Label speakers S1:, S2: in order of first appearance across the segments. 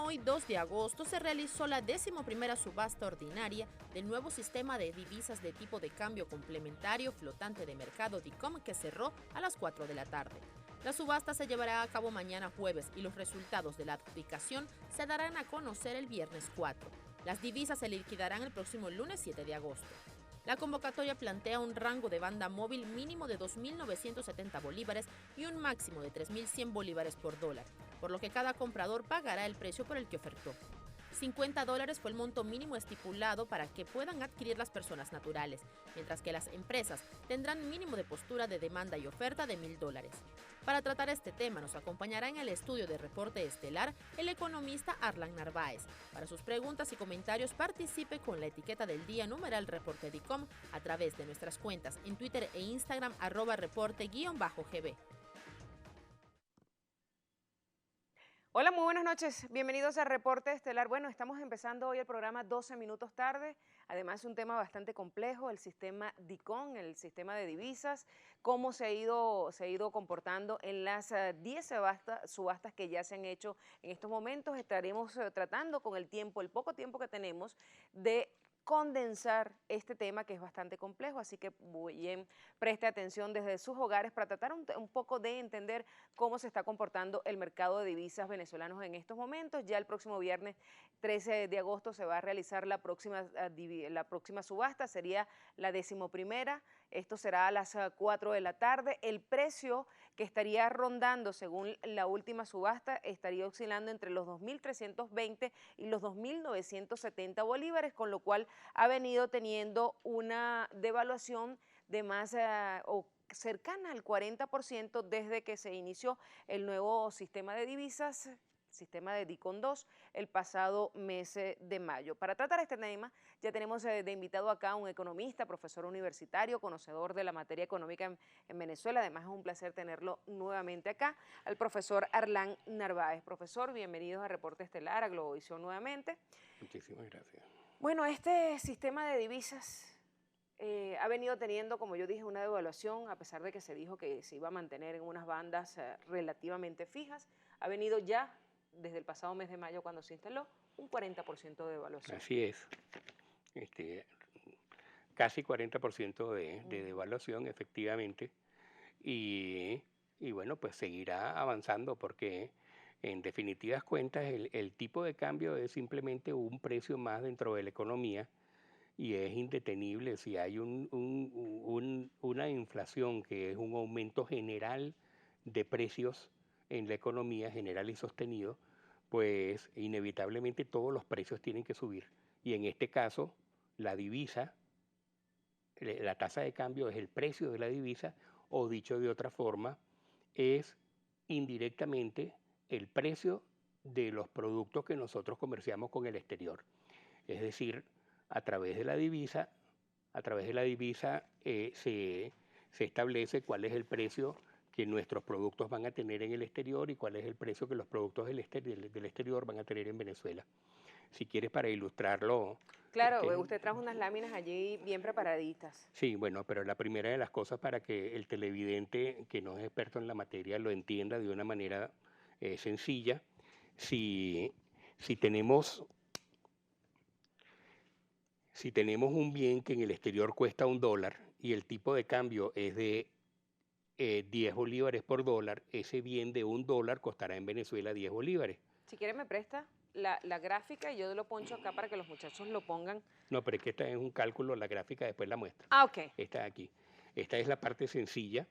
S1: hoy, 2 de agosto, se realizó la 11ª subasta ordinaria del nuevo sistema de divisas de tipo de cambio complementario flotante de mercado DICOM, que cerró a las 4 de la tarde. La subasta se llevará a cabo mañana jueves y los resultados de la adjudicación se darán a conocer el viernes 4. Las divisas se liquidarán el próximo lunes 7 de agosto. La convocatoria plantea un rango de banda móvil mínimo de 2.970 bolívares y un máximo de 3.100 bolívares por dólar, por lo que cada comprador pagará el precio por el que ofertó. $50 fue el monto mínimo estipulado para que puedan adquirir las personas naturales, mientras que las empresas tendrán mínimo de postura de demanda y oferta de $1.000. Para tratar este tema nos acompañará en el estudio de Reporte Estelar el economista Arlan Narváez. Para sus preguntas y comentarios participe con la etiqueta del día #ReporteDICOM a través de nuestras cuentas en Twitter e Instagram @reporte_GB.
S2: Hola, muy buenas noches. Bienvenidos a Reporte Estelar. Bueno, estamos empezando hoy el programa 12 minutos tarde. Además, un tema bastante complejo, el sistema DICOM, el sistema de divisas, cómo se ha ido comportando en las 10 subastas que ya se han hecho en estos momentos. Estaremos tratando con el tiempo, el poco tiempo que tenemos, de condensar este tema que es bastante complejo, así que bien, preste atención desde sus hogares para tratar un poco de entender cómo se está comportando el mercado de divisas venezolanos en estos momentos. Ya el próximo viernes 13 de agosto se va a realizar la próxima subasta, sería la 11ª. Esto será a las 4 de la tarde. El precio que estaría rondando según la última subasta estaría oscilando entre los 2.320 y los 2.970 bolívares, con lo cual ha venido teniendo una devaluación de más o cercana al 40% desde que se inició el nuevo sistema de divisas, sistema de DICOM 2, el pasado mes de mayo. Para tratar este tema ya tenemos de invitado acá a un economista, profesor universitario, conocedor de la materia económica en Venezuela. Además es un placer tenerlo nuevamente acá, al profesor Arlan Narváez. Profesor, bienvenidos a Reporte Estelar, a Globovisión nuevamente.
S3: Muchísimas gracias.
S2: Bueno, este sistema de divisas ha venido teniendo, como yo dije, una devaluación, a pesar de que se dijo que se iba a mantener en unas bandas relativamente fijas. Ha venido ya desde el pasado mes de mayo, cuando se instaló, un 40% de devaluación.
S3: Así es. Casi 40% de devaluación, efectivamente. Y bueno, pues seguirá avanzando porque en definitivas cuentas el tipo de cambio es simplemente un precio más dentro de la economía y es indetenible. Si hay una inflación que es un aumento general de precios en la economía, general y sostenido, pues inevitablemente todos los precios tienen que subir. Y en este caso, la divisa, la tasa de cambio es el precio de la divisa, o dicho de otra forma, es indirectamente el precio de los productos que nosotros comerciamos con el exterior. Es decir, a través de la divisa se establece cuál es el precio que nuestros productos van a tener en el exterior y cuál es el precio que los productos del exterior van a tener en Venezuela. Si quieres, para ilustrarlo.
S2: Claro, usted trajo unas láminas allí bien preparaditas.
S3: Sí, bueno, pero la primera de las cosas, para que el televidente que no es experto en la materia lo entienda de una manera sencilla, si tenemos un bien que en el exterior cuesta $1 y el tipo de cambio es de 10 bolívares por dólar, ese bien de $1 costará en Venezuela 10 bolívares.
S2: Si quiere me presta la gráfica y yo lo poncho acá para que los muchachos lo pongan.
S3: No, pero es que esta es un cálculo, la gráfica después la muestra.
S2: Ah, ok.
S3: Esta aquí. Esta es la parte sencilla,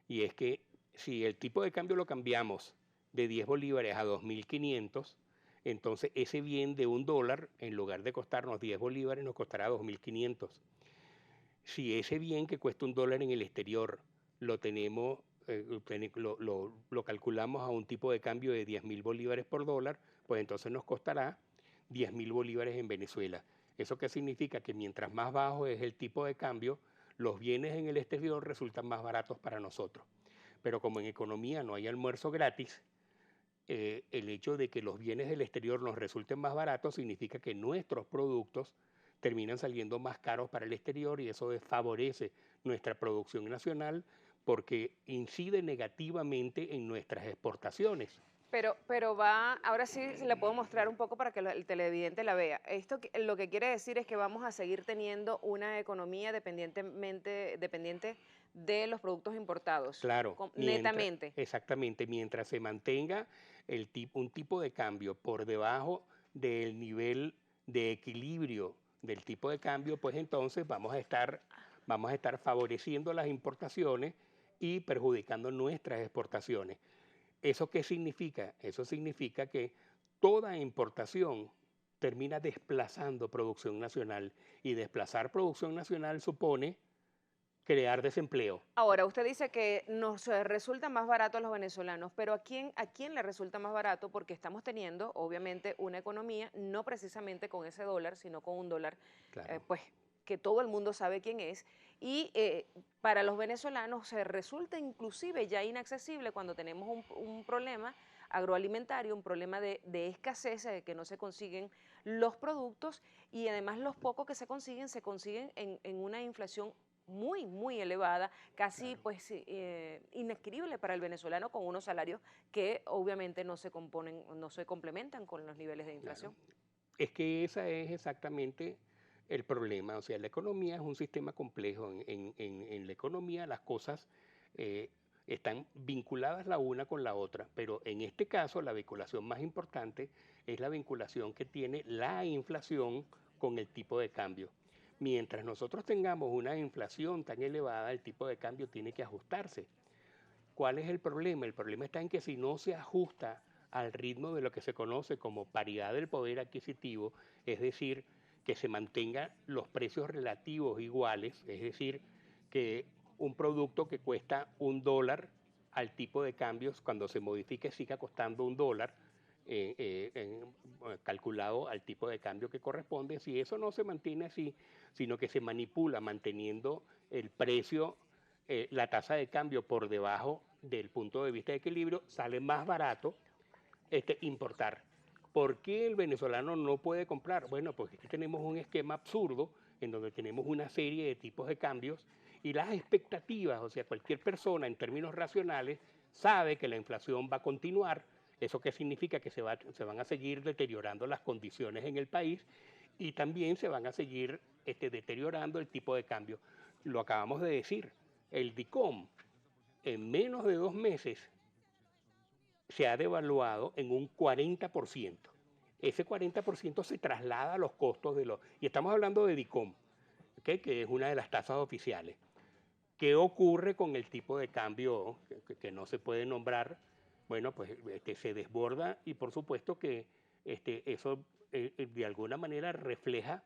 S3: y es que si el tipo de cambio lo cambiamos de 10 bolívares a 2.500, entonces ese bien de $1, en lugar de costarnos 10 bolívares, nos costará 2.500. Si ese bien que cuesta $1 en el exterior lo tenemos, lo calculamos a un tipo de cambio de 10.000 bolívares por dólar, pues entonces nos costará 10.000 bolívares en Venezuela. ¿Eso qué significa? Que mientras más bajo es el tipo de cambio, los bienes en el exterior resultan más baratos para nosotros. Pero como en economía no hay almuerzo gratis, el hecho de que los bienes del exterior nos resulten más baratos significa que nuestros productos terminan saliendo más caros para el exterior, y eso desfavorece nuestra producción nacional porque incide negativamente en nuestras exportaciones.
S2: Pero ahora sí le puedo mostrar un poco para que el televidente la vea. Esto lo que quiere decir es que vamos a seguir teniendo una economía dependiente de los productos importados,
S3: Claro,
S2: netamente.
S3: exactamente, mientras se mantenga un tipo de cambio por debajo del nivel de equilibrio del tipo de cambio, pues entonces vamos a estar favoreciendo las importaciones y perjudicando nuestras exportaciones. ¿Eso qué significa? Eso significa que toda importación termina desplazando producción nacional, y desplazar producción nacional supone crear desempleo.
S2: Ahora, usted dice que nos resulta más barato a los venezolanos, pero ¿a quién le resulta más barato? Porque estamos teniendo, obviamente, una economía, no precisamente con ese dólar, sino con un dólar,
S3: Claro.
S2: pues, que todo el mundo sabe quién es, y para los venezolanos se resulta inclusive ya inaccesible cuando tenemos un problema agroalimentario, un problema de escasez, de que no se consiguen los productos, y además los pocos que se consiguen en una inflación muy, muy elevada, casi
S3: Claro.
S2: pues inadquirible para el venezolano, con unos salarios que obviamente no se complementan con los niveles de inflación.
S3: Claro. Es que ese es exactamente el problema. O sea, la economía es un sistema complejo. En la economía las cosas eh, están vinculadas la una con la otra, pero en este caso la vinculación más importante es la vinculación que tiene la inflación con el tipo de cambio. Mientras nosotros tengamos una inflación tan elevada, el tipo de cambio tiene que ajustarse. ¿Cuál es el problema? El problema está en que si no se ajusta al ritmo de lo que se conoce como paridad del poder adquisitivo, es decir, que se mantengan los precios relativos iguales, es decir, que un producto que cuesta $1 al tipo de cambios, cuando se modifique siga costando $1, calculado al tipo de cambio que corresponde. Si eso no se mantiene así, sino que se manipula manteniendo el precio, la tasa de cambio por debajo del punto de vista de equilibrio, sale más barato importar. ¿Por qué el venezolano no puede comprar? Bueno, pues aquí tenemos un esquema absurdo en donde tenemos una serie de tipos de cambios y las expectativas, o sea, cualquier persona en términos racionales sabe que la inflación va a continuar. ¿Eso qué significa? Que se van a seguir deteriorando las condiciones en el país y también se van a seguir deteriorando el tipo de cambio. Lo acabamos de decir, el DICOM en menos de 2 meses se ha devaluado en un 40%. Ese 40% se traslada a los costos de los... Y estamos hablando de DICOM, ¿okay? Que es una de las tasas oficiales. ¿Qué ocurre con el tipo de cambio que no se puede nombrar? Bueno, pues se desborda y por supuesto que eso de alguna manera refleja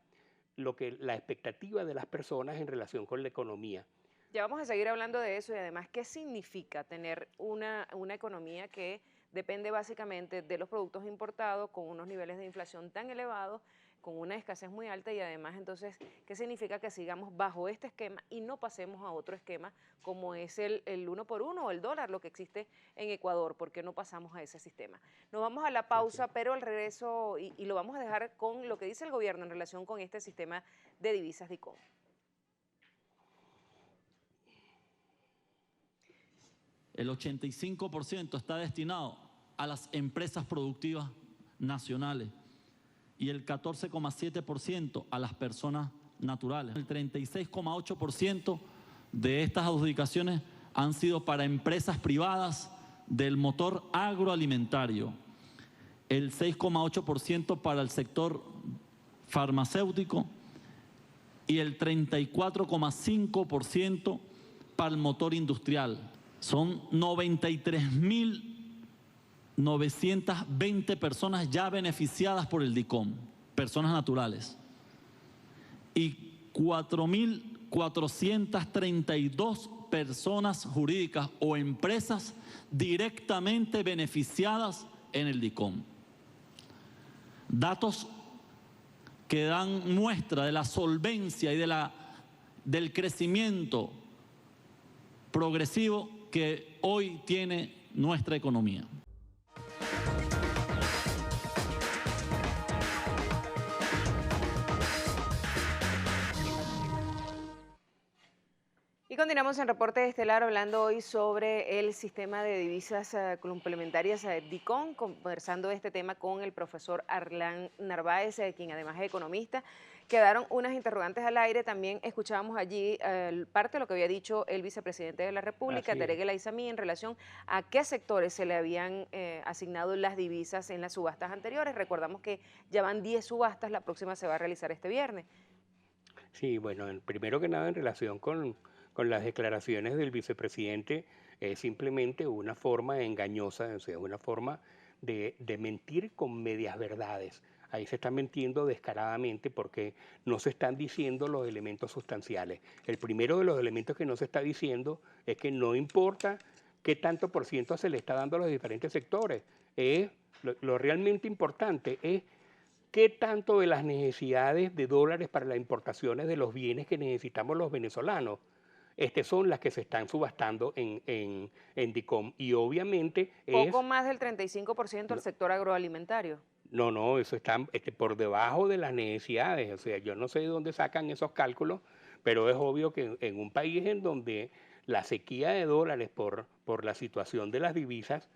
S3: la expectativa de las personas en relación con la economía.
S2: Ya vamos a seguir hablando de eso y además, ¿qué significa tener una economía que depende básicamente de los productos importados con unos niveles de inflación tan elevados, con una escasez muy alta y además entonces, ¿qué significa que sigamos bajo este esquema y no pasemos a otro esquema como es el 1 por 1 o el dólar, lo que existe en Ecuador? ¿Por qué no pasamos a ese sistema? Nos vamos a la pausa, pero al regreso, y lo vamos a dejar con lo que dice el gobierno en relación con este sistema de divisas DICOM.
S4: El 85% está destinado a las empresas productivas nacionales y el 14,7% a las personas naturales. El 36,8% de estas adjudicaciones han sido para empresas privadas del motor agroalimentario, el 6,8% para el sector farmacéutico y el 34,5% para el motor industrial. Son 93.920 personas ya beneficiadas por el DICOM, personas naturales, y 4.432 personas jurídicas o empresas directamente beneficiadas en el DICOM. Datos que dan muestra de la solvencia y del crecimiento progresivo que hoy tiene nuestra economía.
S2: Y continuamos en Reporte Estelar hablando hoy sobre el sistema de divisas complementarias DICOM, conversando este tema con el profesor Arlán Narváez, quien además es economista. Quedaron unas interrogantes al aire, también escuchábamos allí parte de lo que había dicho el vicepresidente de la República, Tarek El Aissami, en relación a qué sectores se le habían asignado las divisas en las subastas anteriores. Recordamos que ya van 10 subastas, la próxima se va a realizar este viernes.
S3: Sí, bueno, primero que nada en relación con las declaraciones del vicepresidente, es simplemente una forma engañosa, o sea, una forma de mentir con medias verdades. Ahí se está mintiendo descaradamente porque no se están diciendo los elementos sustanciales. El primero de los elementos que no se está diciendo es que no importa qué tanto por ciento se le está dando a los diferentes sectores. Lo realmente importante es qué tanto de las necesidades de dólares para las importaciones de los bienes que necesitamos los venezolanos son las que se están subastando en DICOM. Y obviamente
S2: Poco más del 35% del sector agroalimentario.
S3: No, eso está por debajo de las necesidades. O sea, yo no sé de dónde sacan esos cálculos, pero es obvio que en un país en donde la sequía de dólares por la situación de las divisas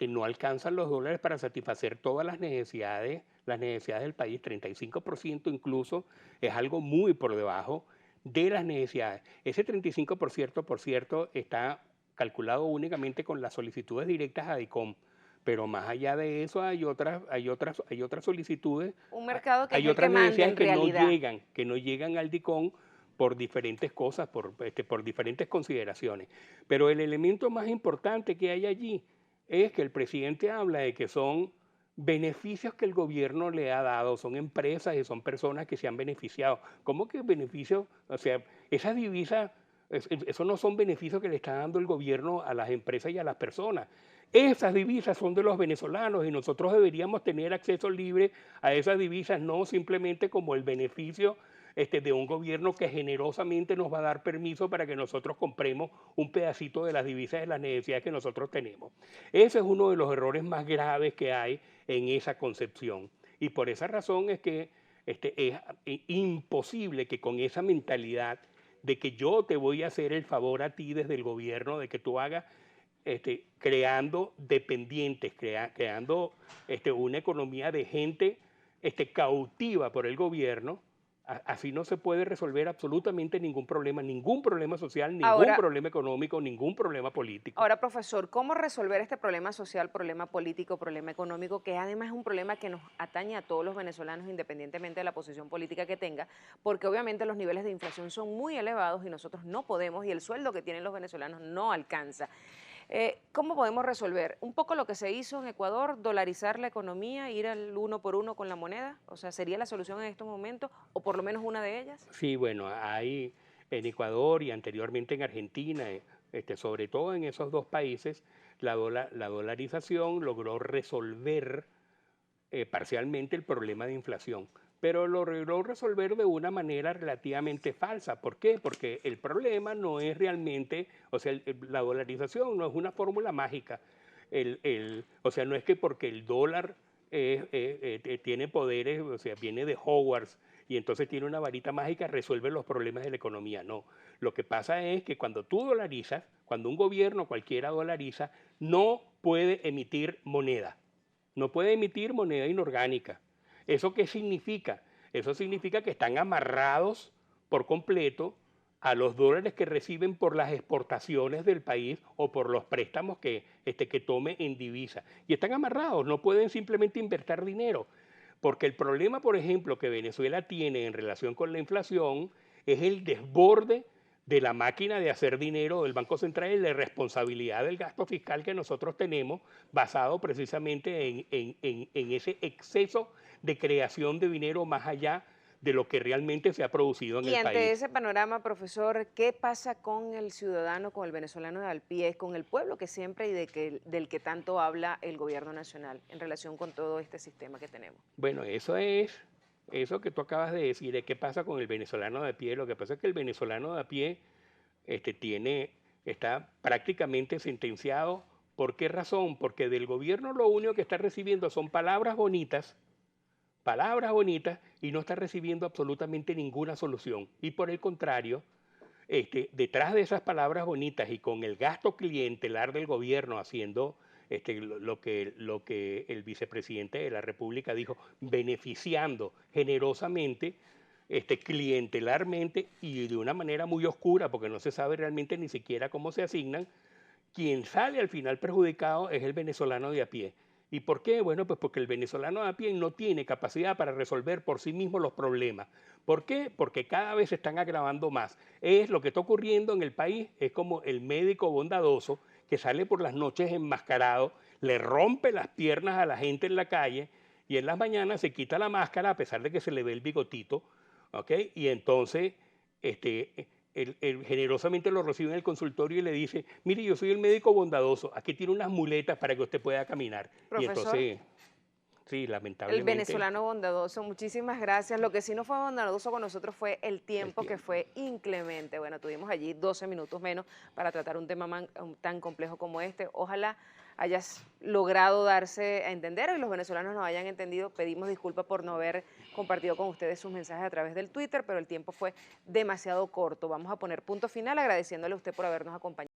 S3: no alcanzan los dólares para satisfacer todas las necesidades del país, 35% incluso es algo muy por debajo de las necesidades. Ese 35%, por cierto, está calculado únicamente con las solicitudes directas a DICOM, pero más allá de eso hay otras solicitudes.
S2: Un mercado que
S3: hay
S2: es
S3: otras
S2: el que manda
S3: necesidades
S2: en realidad.
S3: que no llegan al DICOM por diferentes cosas, por diferentes consideraciones. Pero el elemento más importante que hay allí es que el presidente habla de que son beneficios que el gobierno le ha dado, son empresas y son personas que se han beneficiado. ¿Cómo que beneficios? O sea, esas divisas, eso no son beneficios que le está dando el gobierno a las empresas y a las personas. Esas divisas son de los venezolanos y nosotros deberíamos tener acceso libre a esas divisas, no simplemente como el beneficio de un gobierno que generosamente nos va a dar permiso para que nosotros compremos un pedacito de las divisas de las necesidades que nosotros tenemos. Ese es uno de los errores más graves que hay en esa concepción. Y por esa razón es que es imposible que con esa mentalidad de que yo te voy a hacer el favor a ti desde el gobierno, de que tú hagas creando dependientes, creando una economía de gente cautiva por el gobierno. Así no se puede resolver absolutamente ningún problema social, ningún problema económico, ningún problema político.
S2: Ahora, profesor, ¿cómo resolver este problema social, problema político, problema económico, que además es un problema que nos atañe a todos los venezolanos independientemente de la posición política que tenga? Porque obviamente los niveles de inflación son muy elevados y nosotros no podemos, y el sueldo que tienen los venezolanos no alcanza. ¿Cómo podemos resolver? Un poco lo que se hizo en Ecuador, dolarizar la economía, ir al 1 por 1 con la moneda, o sea, ¿sería la solución en estos momentos o por lo menos una de ellas?
S3: Sí, bueno, hay en Ecuador y anteriormente en Argentina, sobre todo en esos dos países, la dolarización logró resolver parcialmente el problema de inflación, pero lo logró resolver de una manera relativamente falsa. ¿Por qué? Porque el problema no es realmente, o sea, la dolarización no es una fórmula mágica. O sea, no es que porque el dólar tiene poderes, o sea, viene de Hogwarts y entonces tiene una varita mágica, resuelve los problemas de la economía. No, lo que pasa es que cuando tú dolarizas, cuando un gobierno cualquiera dolariza, no puede emitir moneda. No puede emitir moneda inorgánica. ¿Eso qué significa? Eso significa que están amarrados por completo a los dólares que reciben por las exportaciones del país o por los préstamos que tome en divisa. Y están amarrados, no pueden simplemente invertir dinero. Porque el problema, por ejemplo, que Venezuela tiene en relación con la inflación es el desborde de la máquina de hacer dinero del Banco Central y la responsabilidad del gasto fiscal que nosotros tenemos basado precisamente en ese exceso de creación de dinero más allá de lo que realmente se ha producido en el país.
S2: Y ante ese panorama, profesor, ¿qué pasa con el ciudadano, con el venezolano de al pie, con el pueblo que siempre y del que tanto habla el gobierno nacional en relación con todo este sistema que tenemos?
S3: Bueno, eso que tú acabas de decir, de qué pasa con el venezolano de a pie. Lo que pasa es que el venezolano de a pie está prácticamente sentenciado. ¿Por qué razón? Porque del gobierno lo único que está recibiendo son palabras bonitas y no está recibiendo absolutamente ninguna solución. Y por el contrario, detrás de esas palabras bonitas y con el gasto clientelar del gobierno haciendo lo que el vicepresidente de la República dijo, beneficiando generosamente, clientelarmente y de una manera muy oscura, porque no se sabe realmente ni siquiera cómo se asignan, quien sale al final perjudicado es el venezolano de a pie. ¿Y por qué? Bueno, pues porque el venezolano de a pie no tiene capacidad para resolver por sí mismo los problemas. ¿Por qué? Porque cada vez se están agravando más. Es lo que está ocurriendo en el país, es como el médico bondadoso que sale por las noches enmascarado, le rompe las piernas a la gente en la calle y en las mañanas se quita la máscara a pesar de que se le ve el bigotito, ¿ok? Y entonces él generosamente lo recibe en el consultorio y le dice, mire, yo soy el médico bondadoso, aquí tiene unas muletas para que usted pueda caminar.
S2: Profesor,
S3: y entonces, sí,
S2: el
S3: lamentablemente.
S2: venezolano bondadoso, muchísimas gracias. Lo que sí no fue bondadoso con nosotros fue el tiempo, que fue inclemente. Bueno, tuvimos allí 12 minutos menos para tratar un tema tan complejo como este. Ojalá hayas logrado darse a entender y los venezolanos nos hayan entendido. Pedimos disculpas por no haber compartido con ustedes sus mensajes a través del Twitter, pero el tiempo fue demasiado corto. Vamos a poner punto final agradeciéndole a usted por habernos acompañado.